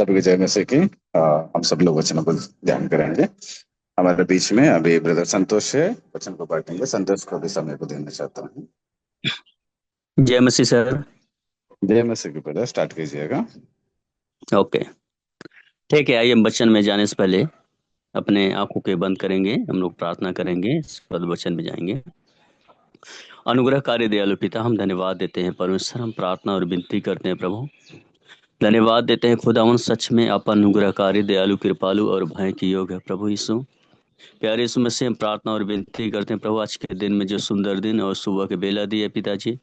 सभी की जय मसीह की। हम सब लोग वचनों को ध्यान करेंगे। हमारे बीच में अभी ब्रदर संतोष है, वचन को बांटेंगे। संतोष को भी समय को देना चाहता हूँ। जय मसीह सर। जय मसीह की ब्रदर, स्टार्ट कीजिएगा। ओके, ठीक है। आइए हम वचन में जाने से पहले अपने आंखों के बंद करेंगे, हम लोग प्रार्थना करेंगे, इस पद वचन में जाएंगे। अनुग्रहकारी दयालु पिता, हम धन्यवाद देते हैं परमेश्वर, हम प्रार्थना और विनती करते हैं प्रभु। धन्यवाद देते हैं खुदावन, सच में आप अनुग्रहकारी दयालु कृपालु और भय की योग है प्रभु यीशु। प्यारे यीशु मसीह, हम प्रार्थना और विनती करते हैं प्रभु, आज के दिन में जो सुंदर दिन और सुबह के बेला दी है पिताजी,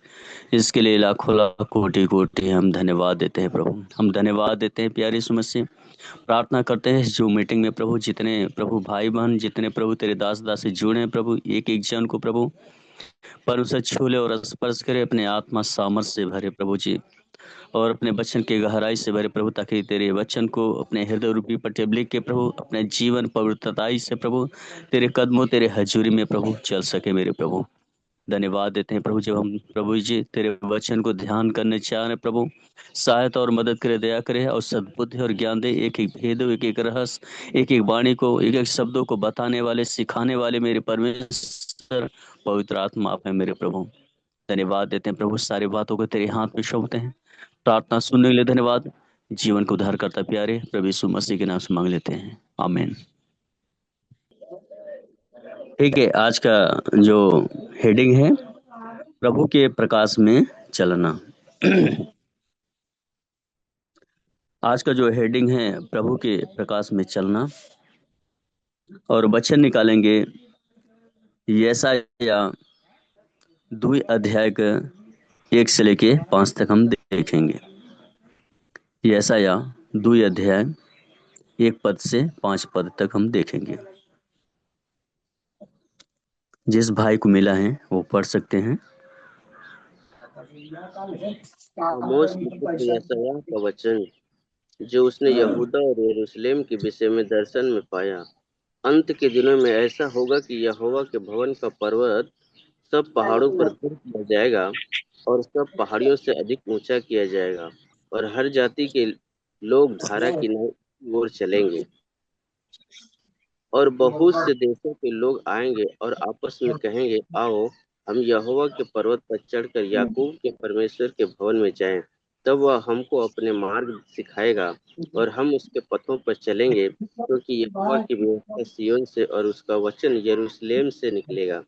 इसके लिए लाखों लाख कोटि कोटि हम धन्यवाद देते हैं प्रभु। हम धन्यवाद देते हैं प्यारे यीशु मसीह। प्रार्थना करते हैं जो मीटिंग में प्रभु, जितने प्रभु भाई बहन, जितने प्रभु तेरे दास दासी जुड़े हैं प्रभु, एक एक जन को प्रभु पर उसे छू ले और स्पर्श करे, अपने आत्मा सामर्थ से भरे प्रभु जी, और अपने वचन के गहराई से भरे प्रभु, ताकि तेरे वचन को अपने हृदय रूपी पट्टे लिख के प्रभु अपने जीवन पवित्रताई से प्रभु तेरे कदमों तेरे हजूरी में प्रभु चल सके मेरे प्रभु। धन्यवाद देते हैं प्रभु, जब हम प्रभु जी तेरे वचन को ध्यान करने चाह रहे प्रभु, सहायता और मदद करे, दया करे और सद्बुद्धि और ज्ञान दे। एक एक भेद, एक एक रहस्य, एक एक वाणी को, एक एक शब्दों को बताने वाले, सिखाने वाले मेरे परमेश्वर पवित्र आत्मा आप है मेरे प्रभु। धन्यवाद देते हैं प्रभु, सारी बातों को तेरे हाथ में सौंपते हैं। प्रार्थना सुनने के लिए धन्यवाद। जीवन को उद्धार करता प्यारे प्रभु यीशु मसीह के नाम से मांग लेते हैं, आमीन। ठीक है, आज का जो हेडिंग है, प्रभु के प्रकाश में चलना। आज का जो हेडिंग है, प्रभु के प्रकाश में चलना, और वचन निकालेंगे यशायाह 2 अध्याय का 1 से लेके 5 तक हम देखेंगे। यशायाह 2 अध्याय 1 पद से 5 पद तक हम देखेंगे। जिस भाई को मिला है वो पढ़ सकते हैं। आमोस के पुत्र यशायाह का वचन, जो उसने यहूदा और यरूशलेम के विषय में दर्शन में पाया। अंत के दिनों में ऐसा होगा कि यहोवा के भवन का पर्वत सब पहाड़ों पर दूर किया जाएगा और सब पहाड़ियों से अधिक ऊंचा किया जाएगा, और हर जाति के लोग धारा की ओर चलेंगे। और बहुत से देशों के लोग आएंगे और आपस में कहेंगे, आओ हम यहोवा के पर्वत पर चढ़कर याकूब के परमेश्वर के भवन में जाएं। तब वह हमको अपने मार्ग सिखाएगा और हम उसके पथों पर चलेंगे, क्योंकि यहोवा की व्यवस्था सिय्योन से और उसका वचन यरूशलेम से निकलेगा।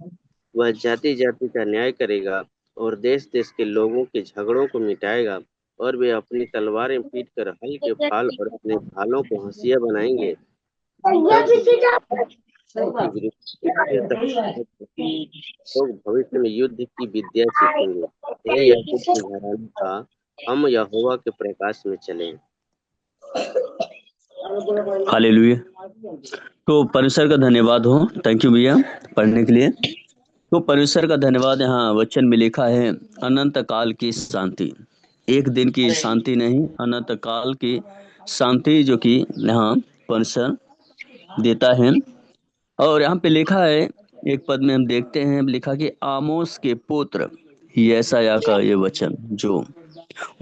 वह जाति जाति का न्याय करेगा और देश देश के लोगों के झगड़ों को मिटाएगा, और वे अपनी तलवारें पीट कर हल के फाल और अपने भालों को हंसिया बनाएंगे। तब के विरुद्ध फिर तक लोग भविष्य में युद्ध की विद्या सीखेंगे। हे याकूब के घराने का, हम यहोवा के प्रकाश में चलें। हालेलुया। तो परमेश्वर का धन्यवाद हो। थैंक यू भैया पढ़ने के लिए। तो परमेश्वर का धन्यवाद। यहाँ वचन में लिखा है अनंत काल की शांति। एक दिन की शांति नहीं, अनंत काल की शांति जो कि यहाँ परमेश्वर देता है। और यहाँ पे लिखा है, एक पद में हम देखते हैं लिखा कि आमोस के पुत्र यशायाह का ये वचन, जो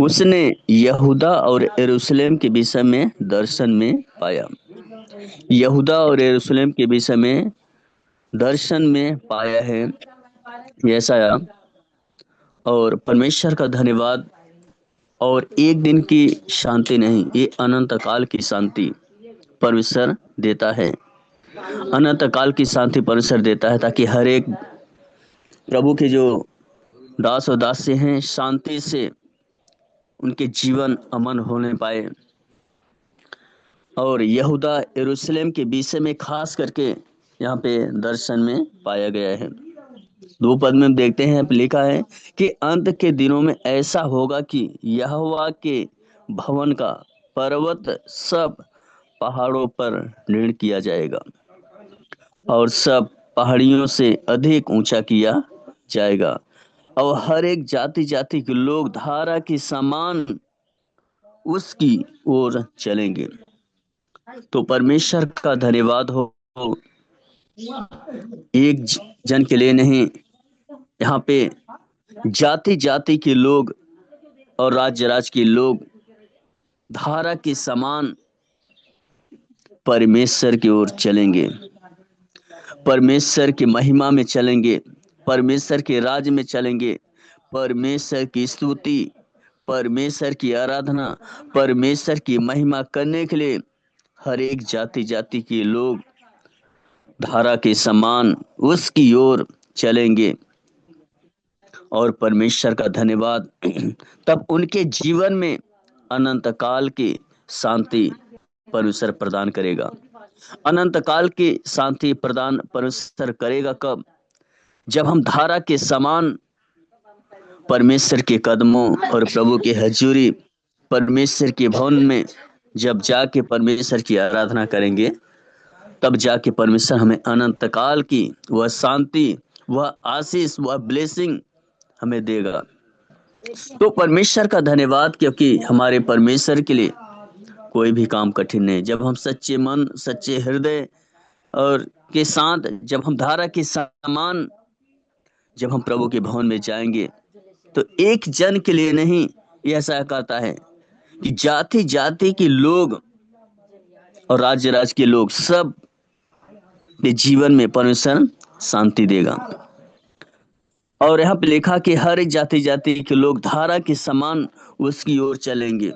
उसने यहूदा और यरूशलेम के विषय में दर्शन में पाया। यहूदा और यरूशलेम के विषय में दर्शन में पाया है यशायाह। और परमेश्वर का धन्यवाद। और एक दिन की शांति नहीं, ये अनंत काल की शांति परमेश्वर देता है। अनंत काल की शांति परमेश्वर देता है, ताकि हर एक प्रभु के जो दास और दासी हैं, शांति से उनके जीवन अमन होने पाए। और यहूदा यरूशलेम के विषय में खास करके यहाँ पे दर्शन में पाया गया है। 2 पद में हम देखते हैं, लिखा है कि अंत के दिनों में ऐसा होगा कि यहोवा के भवन का पर्वत सब पहाड़ों पर निर्णय किया जाएगा और सब पहाड़ियों से अधिक ऊंचा किया जाएगा, और हर एक जाति जाति के लोग धारा की समान उसकी ओर चलेंगे। तो परमेश्वर का धन्यवाद हो। एक जन के लिए नहीं, यहाँ पे जाति जाति के लोग और राज्य राज्य के लोग धारा के समान परमेश्वर की ओर चलेंगे, परमेश्वर की महिमा में चलेंगे, परमेश्वर के राज में चलेंगे, परमेश्वर की स्तुति, परमेश्वर की आराधना, परमेश्वर की महिमा करने के लिए हर एक जाति जाति के लोग धारा के समान उसकी ओर चलेंगे। और परमेश्वर का धन्यवाद तब उनके जीवन में अनंत काल की शांति परमेश्वर प्रदान करेगा। अनंत काल की शांति प्रदान परमेश्वर करेगा कब? जब हम धारा के समान परमेश्वर के कदमों और प्रभु की हजूरी, परमेश्वर के भवन में जब जाके परमेश्वर की आराधना करेंगे, तब जाके परमेश्वर हमें अनंत काल की वह शांति, वह आशीष, वह ब्लेसिंग हमें देगा। तो परमेश्वर का धन्यवाद, क्योंकि हमारे परमेश्वर के लिए कोई भी काम कठिन नहीं। जब हम सच्चे मन, सच्चे हृदय और के साथ जब हम धारा के समान जब हम प्रभु के भवन में जाएंगे, तो एक जन के लिए नहीं, ऐसा कहता है कि जाति जाति के लोग और राज्य राज्य के लोग सब के जीवन में परमेश्वर शांति देगा। और यहाँ पे लिखा कि हर एक जाति जाति के लोग धारा के समान उसकी ओर चलेंगे।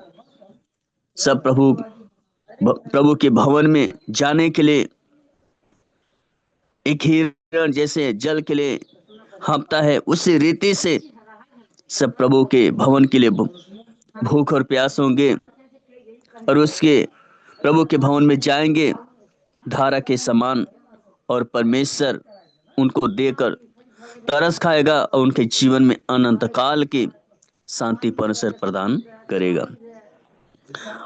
सब प्रभु के भवन में जाने के लिए एक हिरण जैसे जल के लिए हाँफता है, उसी रीति से सब प्रभु के भवन के लिए भूख और प्यास होंगे और उसके प्रभु के भवन में जाएंगे धारा के समान, और परमेश्वर उनको देकर तरस खाएगा और उनके जीवन में अनंत काल की शांति परमेश्वर प्रदान करेगा।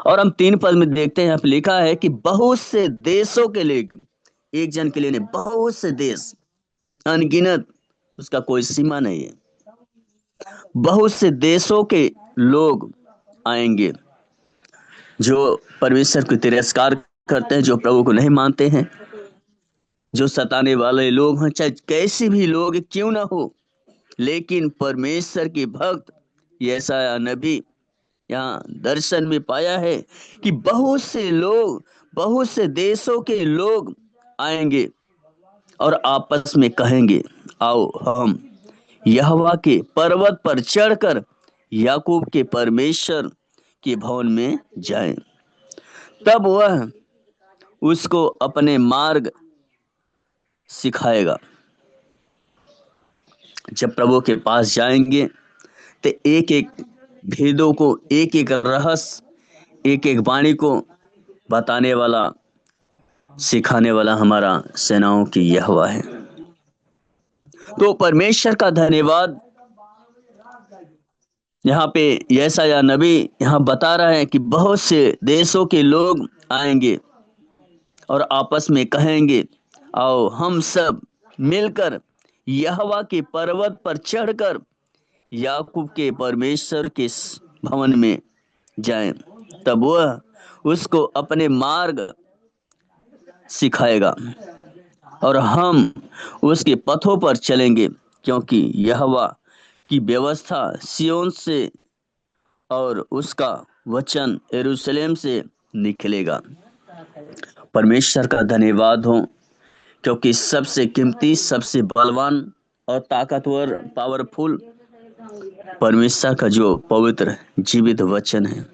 और हम 3 पद में देखते हैं, यहाँ पे लिखा है कि बहुत से देशों के लिए, एक जन के लिए नहीं, बहुत से देश, अनगिनत, उसका कोई सीमा नहीं है। बहुत से देशों के लोग आएंगे जो परमेश्वर को तिरस्कार करते हैं, जो प्रभु को नहीं मानते हैं, जो सताने वाले लोग हैं, चाहे कैसे भी लोग क्यों ना हो, लेकिन परमेश्वर के भक्त यशायाह नबी यहाँ दर्शन में पाया है कि बहुत से लोग, बहुत से देशों के लोग आएंगे और आपस में कहेंगे, आओ हम यहोवा के पर्वत पर चढ़कर याकूब के परमेश्वर के भवन में जाएं। तब वह उसको अपने मार्ग सिखाएगा। जब प्रभु के पास जाएंगे तो एक एक भेदों को, एक एक रहस्य, एक एक वाणी को बताने वाला, सिखाने वाला हमारा सेनाओं की यहोवा है। तो परमेश्वर का धन्यवाद। यहाँ पे यशायाह नबी यहाँ बता रहा है कि बहुत से देशों के लोग आएंगे और आपस में कहेंगे, आओ हम सब मिलकर यहोवा के पर्वत पर चढ़कर याकूब के परमेश्वर के भवन में जाएं। तब वह उसको अपने मार्ग सिखाएगा और हम उसके पथों पर चलेंगे, क्योंकि यहोवा की व्यवस्था सिय्योन से और उसका वचन यरूशलेम से निकलेगा। परमेश्वर का धन्यवाद हो, क्योंकि सबसे कीमती, सबसे बलवान और ताकतवर, पावरफुल परमेश्वर का जो पवित्र जीवित वचन है।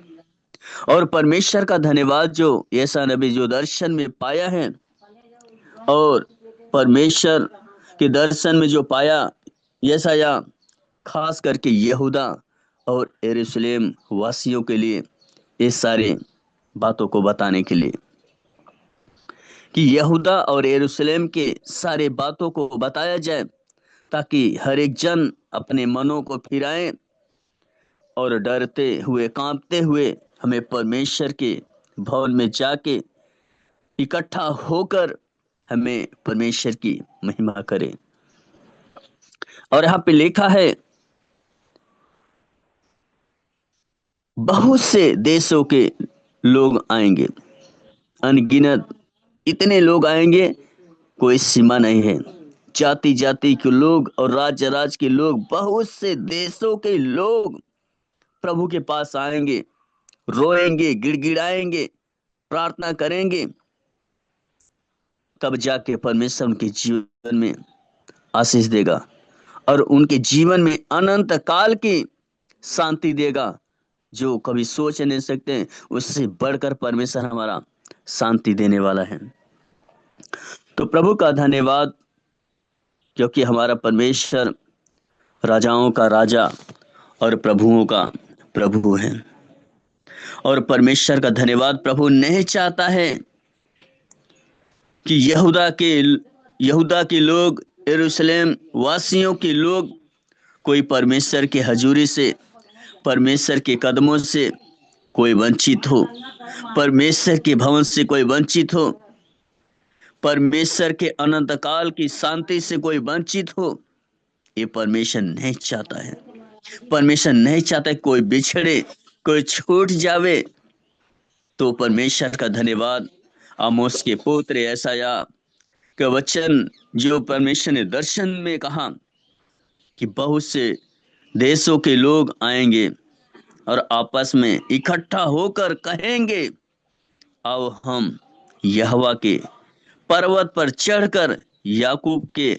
और परमेश्वर का धन्यवाद जो यशायाह नबी जो दर्शन में पाया है, और परमेश्वर के दर्शन में जो पाया यशायाह, खास करके यहूदा और यरूशलेम वासियों के लिए, इस सारे बातों को बताने के लिए कि यहूदा और यरूशलेम के सारे बातों को बताया जाए, ताकि हर एक जन अपने मनों को फिराए और डरते हुए, कांपते हुए हमें परमेश्वर के भवन में जाके इकट्ठा होकर हमें परमेश्वर की महिमा करे। और यहाँ पे लिखा है, बहुत से देशों के लोग आएंगे, अनगिनत इतने लोग आएंगे, कोई सीमा नहीं है। जाति जाति के लोग और राज्य राज्य के लोग, बहुत से देशों के लोग प्रभु के पास आएंगे रोएंगे, गिड़गिड़ाएंगे, प्रार्थना करेंगे, तब जाके परमेश्वर उनके जीवन में आशीष देगा और उनके जीवन में अनंत काल की शांति देगा, जो कभी सोच नहीं सकते। उससे बढ़कर परमेश्वर हमारा शांति देने वाला है। तो प्रभु का धन्यवाद, क्योंकि हमारा परमेश्वर राजाओं का राजा और प्रभुओं का प्रभु है। और परमेश्वर का धन्यवाद, प्रभु नहीं चाहता है कि यहूदा के लोग, यरूशलेम वासियों के लोग कोई परमेश्वर की हजूरी से, परमेश्वर के कदमों से कोई वंचित हो, परमेश्वर के भवन से कोई वंचित हो, परमेश्वर के अनंत काल की शांति से कोई वंचित हो। ये परमेश्वर नहीं चाहता है। परमेश्वर नहीं चाहता कोई बिछड़े, कोई छूट जावे। तो परमेश्वर का धन्यवाद, आमोस के पुत्र यशायाह का वचन जो परमेश्वर ने दर्शन में कहा कि बहुत से देशों के लोग आएंगे और आपस में इकट्ठा होकर कहेंगे, आओ हम यहोवा के पर्वत पर चढ़कर याकूब के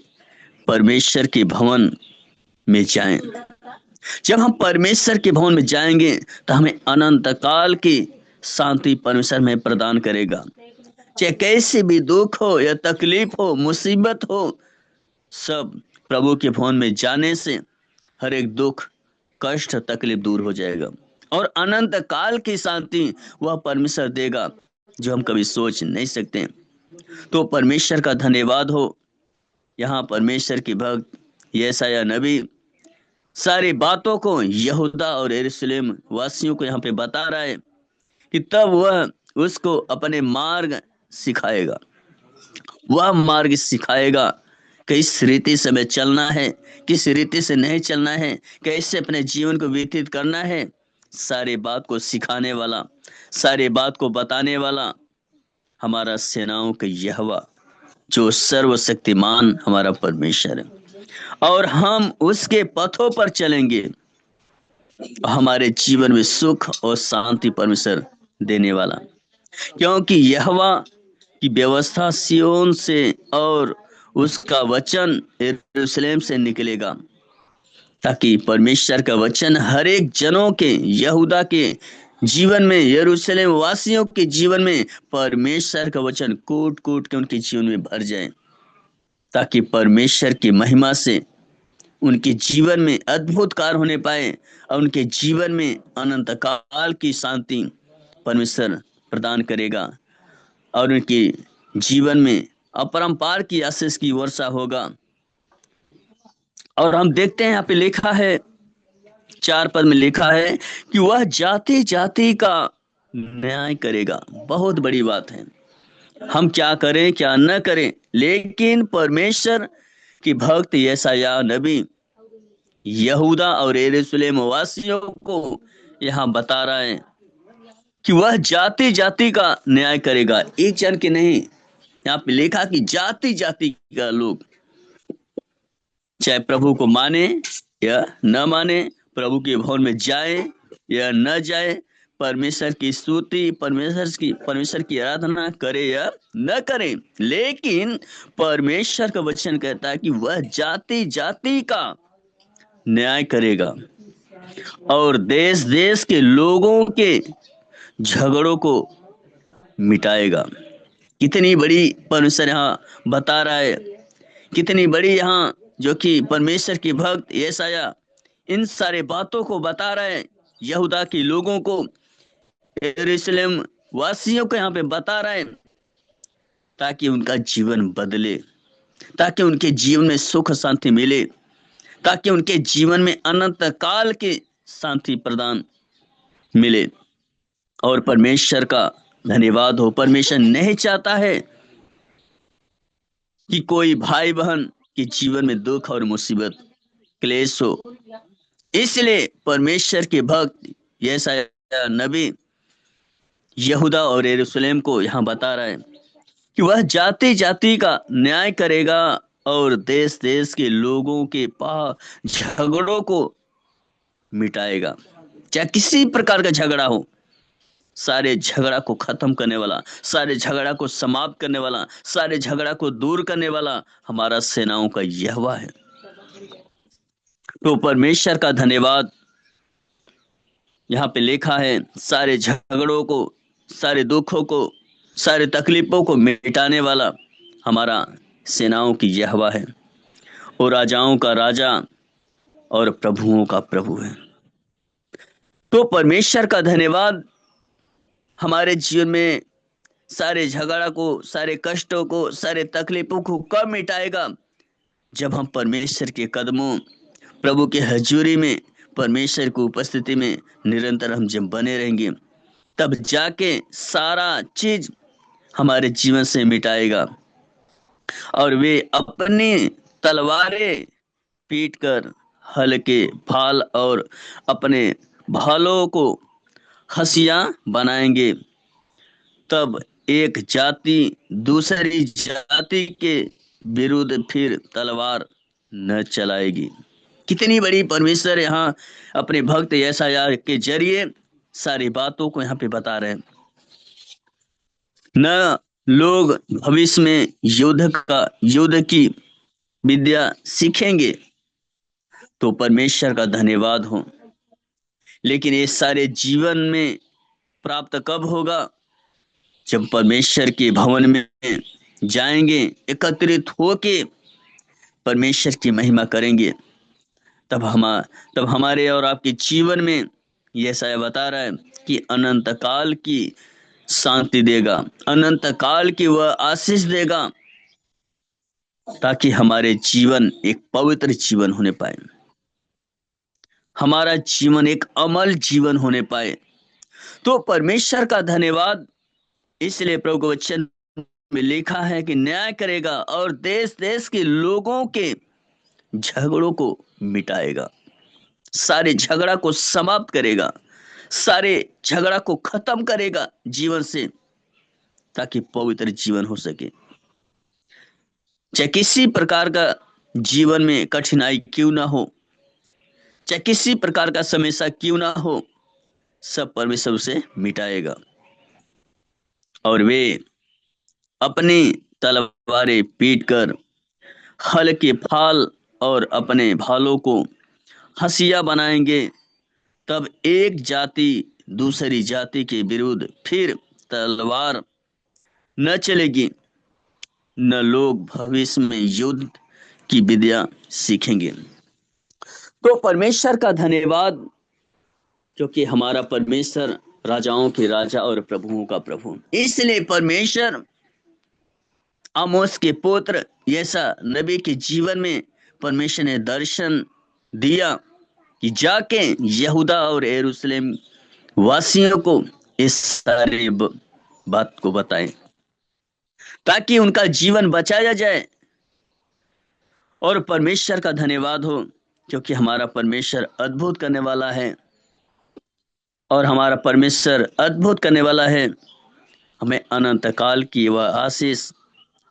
परमेश्वर के भवन में जाएं। जब हम परमेश्वर के भवन में जाएंगे तो हमें अनंत काल की शांति परमेश्वर में प्रदान करेगा। चाहे कैसे भी दुख हो या तकलीफ हो, मुसीबत हो, सब प्रभु के भवन में जाने से हर एक दुख, कष्ट, तकलीफ दूर हो जाएगा और अनंत काल की शांति वह परमेश्वर देगा जो हम कभी सोच नहीं सकते। तो परमेश्वर का धन्यवाद हो। यहाँ परमेश्वर की भक्त यशायाह नबी सारी बातों को यहूदा और यरूशलेम वासियों को यहाँ पे बता रहा है कि तब वह उसको अपने मार्ग सिखाएगा। वह मार्ग सिखाएगा, किस रीति से हमें चलना है, किस रीति से नहीं चलना है, कैसे अपने जीवन को व्यतीत करना है। सारी बात को सिखाने वाला, सारी बात को बताने वाला हमारा सेनाओं का यहोवा, जो सर्वशक्तिमान हमारा परमेश्वर है। और हम उसके पथों पर चलेंगे, हमारे जीवन में सुख और शांति परमेश्वर देने वाला, क्योंकि यहोवा की व्यवस्था सिय्योन से और उसका वचन यरूशलेम से निकलेगा, ताकि परमेश्वर का वचन हर एक जनों के, यहूदा के जीवन में, यरूशलेम वासियों के जीवन में परमेश्वर का वचन कूट कूट के उनके जीवन में भर जाए, ताकि परमेश्वर की महिमा से उनके जीवन में अद्भुत कार्य होने पाए और उनके जीवन में अनंत काल की शांति परमेश्वर प्रदान करेगा और उनके जीवन में अपरंपार की आशीष की वर्षा होगा। और हम देखते हैं यहाँ पे लिखा है, 4 पद में लिखा है कि वह जाति जाति का न्याय करेगा। बहुत बड़ी बात है, हम क्या करें क्या न करें, लेकिन परमेश्वर की भक्त यशायाह नबी यहूदा और यरूशलेम वासियों को यहाँ बता रहा है कि वह जाति जाति का न्याय करेगा, एक जन के नहीं। यहाँ पे लिखा कि जाति जाति का लोग, चाहे प्रभु को माने या न माने, प्रभु के भवन में जाए या न जाए, परमेश्वर की स्तुति, परमेश्वर की आराधना करे या न करे, लेकिन परमेश्वर का वचन कहता है कि वह जाति जाति का न्याय करेगा और देश देश के लोगों के झगड़ों को मिटाएगा। कितनी बड़ी परमेश्वर यहाँ बता रहा है, कितनी बड़ी यहाँ जो कि परमेश्वर की भक्त यशायाह इन सारे बातों को बता रहा है, यहूदा के लोगों को, यरूशलेम वासियों को यहाँ पे बता रहा है, ताकि उनका जीवन बदले, ताकि उनके जीवन में सुख शांति मिले, ताकि उनके जीवन में अनंत काल की शांति प्रदान मिले। और परमेश्वर का धन्यवाद हो, परमेश्वर नहीं चाहता है कि कोई भाई बहन के जीवन में दुख और मुसीबत, क्लेश हो। इसलिए परमेश्वर के भक्त यशायाह नबी यहूदा और यरूशलेम को यहाँ बता रहा है कि वह जाति जाति का न्याय करेगा और देश देश के लोगों के झगड़ों को मिटाएगा। चाहे किसी प्रकार का झगड़ा हो, सारे झगड़ा को खत्म करने वाला, सारे झगड़ा को समाप्त करने वाला, सारे झगड़ा को दूर करने वाला हमारा सेनाओं का यहोवा है। तो परमेश्वर का धन्यवाद। यहाँ पे लिखा है सारे झगड़ों को, सारे दुखों को, सारे तकलीफों को मिटाने वाला हमारा सेनाओं की यहोवा है, और राजाओं का राजा और प्रभुओं का प्रभु है। तो परमेश्वर का धन्यवाद हमारे जीवन में सारे झगड़ा को, सारे कष्टों को, सारे तकलीफों को कब मिटाएगा? जब हम परमेश्वर के कदमों, प्रभु के हजूरी में, परमेश्वर की उपस्थिति में निरंतर हम जब बने रहेंगे, तब जाके सारा चीज हमारे जीवन से मिटाएगा। और वे अपनी तलवारें पीट कर हल्के भाल और अपने भालों को हंसिया बनाएंगे। तब एक जाति दूसरी जाति के विरुद्ध फिर तलवार न चलाएगी। कितनी बड़ी परमेश्वर यहाँ अपने भक्त यशायाह के जरिए सारी बातों को यहाँ पे बता रहे हैं। न लोग भविष्य में युद्ध की विद्या सीखेंगे, तो परमेश्वर का धन्यवाद हो। लेकिन ये सारे जीवन में प्राप्त कब होगा? जब परमेश्वर के भवन में जाएंगे, एकत्रित होके परमेश्वर की महिमा करेंगे, तब हमारे और आपके जीवन में यह साया बता रहा है कि अनंत काल की शांति देगा, अनंत काल की वह आशीष देगा, ताकि हमारे जीवन एक पवित्र जीवन होने पाए, हमारा जीवन एक अमल जीवन होने पाए। तो परमेश्वर का धन्यवाद। इसलिए प्रभु के वचन में लिखा है कि न्याय करेगा और देश देश के लोगों के झगड़ों को मिटाएगा, सारे झगड़ा को समाप्त करेगा, सारे झगड़ा को खत्म करेगा जीवन से, ताकि पवित्र जीवन हो सके। चाहे किसी प्रकार का जीवन में कठिनाई क्यों ना हो, चाहे किसी प्रकार का समस्या क्यों ना हो, सब परमेश्वर उसे मिटाएगा। और वे अपनी तलवारें पीटकर हल्के फाल और अपने भालों को हंसिया बनाएंगे। तब एक जाति दूसरी जाति के विरुद्ध फिर तलवार न चलेगी, न लोग भविष्य में युद्ध की विद्या सीखेंगे। तो परमेश्वर का धन्यवाद, क्योंकि हमारा परमेश्वर राजाओं के राजा और प्रभुओं का प्रभु। इसलिए परमेश्वर आमोस के पुत्र यशा नबी के जीवन में परमेश्वर ने दर्शन दिया कि जाके यहूदा और यरूशलेम वासियों को इस सारी बात को बताएं, ताकि उनका जीवन बचाया जाए। और परमेश्वर का धन्यवाद हो, क्योंकि हमारा परमेश्वर अद्भुत करने वाला है, और हमारा परमेश्वर अद्भुत करने वाला है। हमें अनंत काल की वह आशीष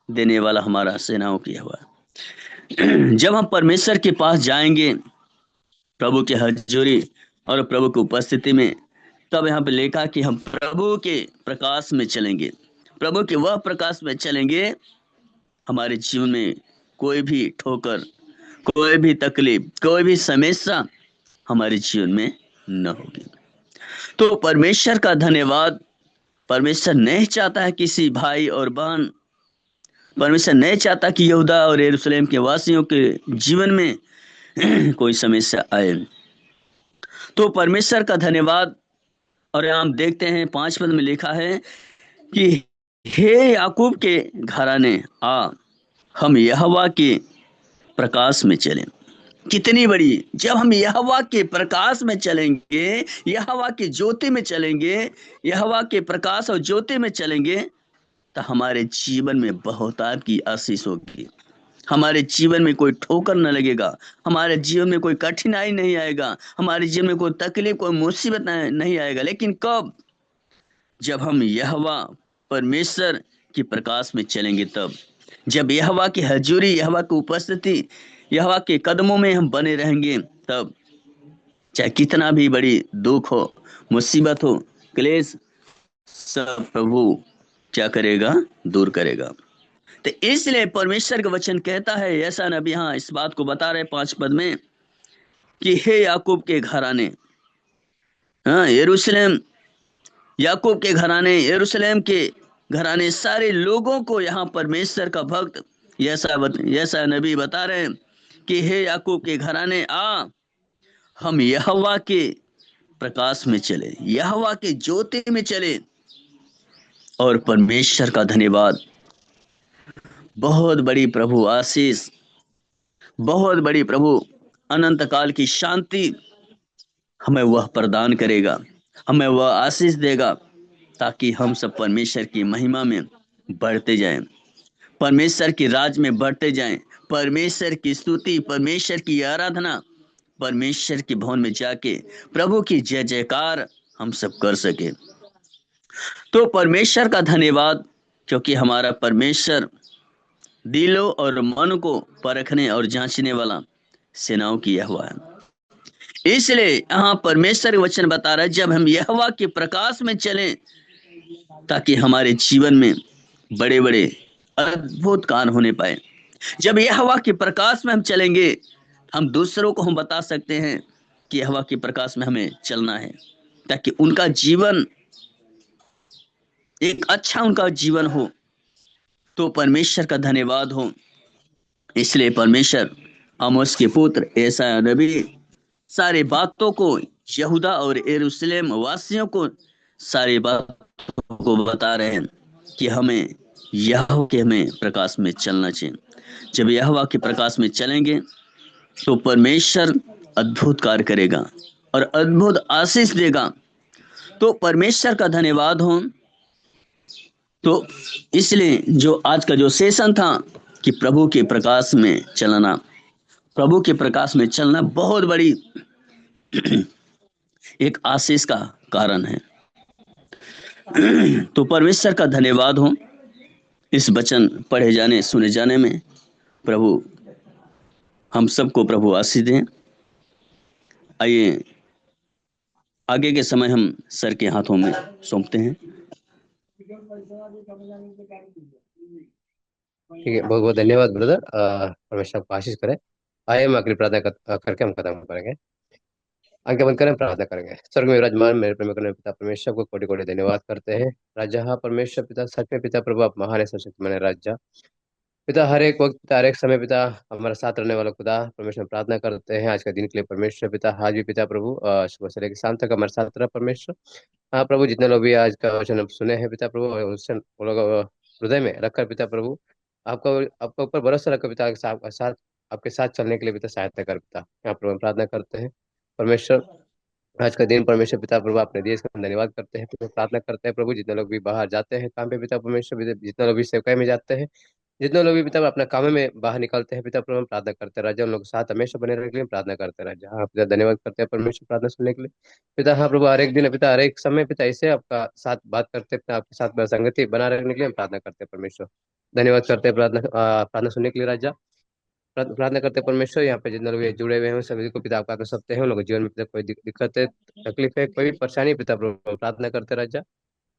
देने वाला हमारा सेनाओं की हुआ। जब हम परमेश्वर के पास जाएंगे, प्रभु के हजूरी और प्रभु की उपस्थिति में, तब यहाँ पे लिखा कि हम प्रभु के प्रकाश में चलेंगे, प्रभु के वह प्रकाश में चलेंगे। हमारे जीवन में कोई भी ठोकर, कोई भी तकलीफ, कोई भी समस्या हमारे जीवन में न होगी। तो परमेश्वर का धन्यवाद। परमेश्वर नहीं चाहता है किसी भाई और बहन, परमेश्वर नहीं चाहता कि यहूदा और यरूशलेम के वासियों के जीवन में कोई समस्या आए। तो परमेश्वर का धन्यवाद। और हम देखते हैं 5 पद में लिखा है कि हे याकूब के घराने, आ हम यहोवा के प्रकाश में चलें। कितनी बड़ी, जब हम यहोवा के प्रकाश में चलेंगे, यहोवा की ज्योति में चलेंगे, यहोवा के प्रकाश और ज्योति में चलेंगे, तो हमारे जीवन में बहुतायत की आशीष होगी। हमारे जीवन में कोई ठोकर न लगेगा, हमारे जीवन में कोई कठिनाई नहीं आएगा, हमारे जीवन में कोई तकलीफ, कोई मुसीबत नहीं आएगा। लेकिन कब? जब हम यहोवा परमेश्वर के प्रकाश में चलेंगे, तब जब यहोवा की हजूरी, यहोवा की उपस्थिति, यहोवा के कदमों में हम बने रहेंगे, तब चाहे कितना भी बड़ी दुख हो, मुसीबत हो, क्लेश सब प्रभु क्या करेगा? दूर करेगा। तो इसलिए परमेश्वर का वचन कहता है, ऐसा नबी हाँ इस बात को बता रहे 5 पद में कि हे याकूब के घराने, हाँ यरूशलेम, याकूब के घराने, यरूशलेम के घराने, सारे लोगों को यहाँ परमेश्वर का भक्त ऐसा नबी बता रहे हैं कि हे याकूब के घराने, आ हम यहोवा के प्रकाश में चले, यहोवा के ज्योति में चले। और परमेश्वर का धन्यवाद, बहुत बड़ी प्रभु आशीष, बहुत बड़ी प्रभु अनंत काल की शांति हमें वह प्रदान करेगा, हमें वह आशीष देगा, ताकि हम सब परमेश्वर की महिमा में बढ़ते जाएं, परमेश्वर के राज में बढ़ते जाएं, परमेश्वर की स्तुति, परमेश्वर की आराधना, परमेश्वर के भवन में जाके प्रभु की जय जयकार हम सब कर सके। तो परमेश्वर का धन्यवाद, क्योंकि हमारा परमेश्वर दिलों और मन को परखने और जांचने वाला सेनाओं की यहोवा है। इसलिए यहाँ परमेश्वर का वचन बता रहा है, जब हम यहोवा के प्रकाश में चलें, ताकि हमारे जीवन में बड़े बड़े अद्भुत कार्य होने पाए। जब यहोवा के प्रकाश में हम चलेंगे, हम दूसरों को हम बता सकते हैं कि यहोवा के प्रकाश में हमें चलना है, ताकि उनका जीवन एक अच्छा उनका जीवन हो। तो परमेश्वर का धन्यवाद हो। इसलिए परमेश्वर आमोस के पुत्र यशायाह नबी सारे बातों को यहूदा और यरूशलेम वासियों को सारी बातों को बता रहे हैं कि हमें यहोवा के हमें प्रकाश में चलना चाहिए। जब यहोवा के प्रकाश में चलेंगे तो परमेश्वर अद्भुत कार्य करेगा और अद्भुत आशीष देगा। तो परमेश्वर का धन्यवाद हो। तो इसलिए जो आज का जो सेशन था कि प्रभु के प्रकाश में चलना, प्रभु के प्रकाश में चलना बहुत बड़ी एक आशीष का कारण है। तो परमेश्वर का धन्यवाद हो इस वचन पढ़े जाने सुने जाने में। प्रभु हम सबको प्रभु आशीष दें। आइए आगे के समय हम सर के हाथों में सौंपते हैं। ठीक है, बहुत बहुत धन्यवाद ब्रदर। परमेश्वर आपको आशीष करे। आइए हम अगली प्रार्थना करके हम खत्म करेंगे। आगे बंद करें, प्रार्थना करेंगे। स्वर्ग में विराजमान मेरे प्रेम करने पिता परमेश्वर को कोटि कोटि धन्यवाद करते हैं। राजा हाँ परमेश्वर पिता, सच में पिता प्रभु आप महान है, सर्वशक्तिमान है राजा पिता। हर एक वक्त पिता, हर एक समय पिता हमारे साथ रहने वाला खुदा परमेश्वर प्रार्थना करते हैं आज के दिन के लिए परमेश्वर पिता। आज भी पिता प्रभु सुबह से लेकर शाम तक हमारे साथ रहा परमेश्वर। हाँ प्रभु, जितने लोग भी आज का वचन सुने हैं पिता प्रभु, उससे वो लोग हृदय में रखकर पिता प्रभु आपका आपका ऊपर भरोसा रखकर पिता आपके साथ चलने के लिए पिता सहायता कर पिता। यहाँ प्रभु हम प्रार्थना करते हैं परमेश्वर। आज का दिन परमेश्वर पिता प्रभु अपने देश का धन्यवाद करते हैं पिता, प्रार्थना करते हैं प्रभु। जितने लोग भी बाहर जाते हैं काम पे पिता परमेश्वर, जितने लोग भी सेवकाई में जाते हैं, जितने लोग भी पिता अपने काम में बाहर निकलते हैं पिता प्रभु, हम प्रार्थना करते हैं राजा उन लोग के साथ हमेशा बने रहने के लिए प्रार्थना करते हैं राजा। हाँ पिता, धन्यवाद करते हैं परमेश्वर प्रार्थना सुनने के लिए पिता। हाँ प्रभु, हर एक दिन पिता, हर एक समय पिता ऐसे आपका साथ बात करते हैं पिता, आपके साथ संगति बना रखने के लिए हम प्रार्थना करते हैं परमेश्वर। धन्यवाद करते हैं प्रार्थना सुनने के लिए राजा। प्रार्थना करते हैं परमेश्वर। यहाँ पे जितने लोग ये जुड़े हुए हैं सभी को पिता आपका सकते हैं, उन लोगों के जीवन में पिता कोई दिक्कत है, तकलीफ है, कोई भी परेशानी पिता प्रभु प्रार्थना करते राजा।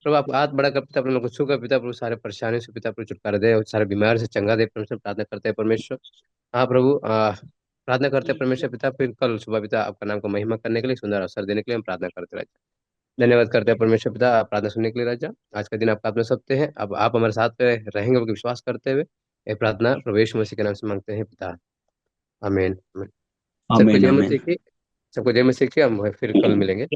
प्रभु आप हाथ बढ़ाकर पिता प्रभु को छूकर पिता प्रभु सारे परेशानियों से पिता प्रभु छुटकारा दे और सारे बीमारी से चंगा दे परमेश्वर, प्रार्थना करते हैं परमेश्वर। हाँ प्रभु, प्रार्थना करते हैं परमेश्वर पिता, फिर कल सुबह पिता आपका नाम को महिमा करने के लिए, सुंदर अवसर देने के लिए हम प्रार्थना करते राजा। धन्यवाद करते हैं परमेश्वर पिता प्रार्थना सुनने के लिए राजा। आज का दिन आपका अपने सकते हैं, अब आप हमारे साथ पे रहेंगे वो विश्वास करते हुए ये प्रार्थना प्रभु यीशु मसीह के नाम से मांगते हैं पिता, आमीन। सबको आमीन जय आमीन। मसीह की, सबको जय मसीह की। हम फिर कल मिलेंगे।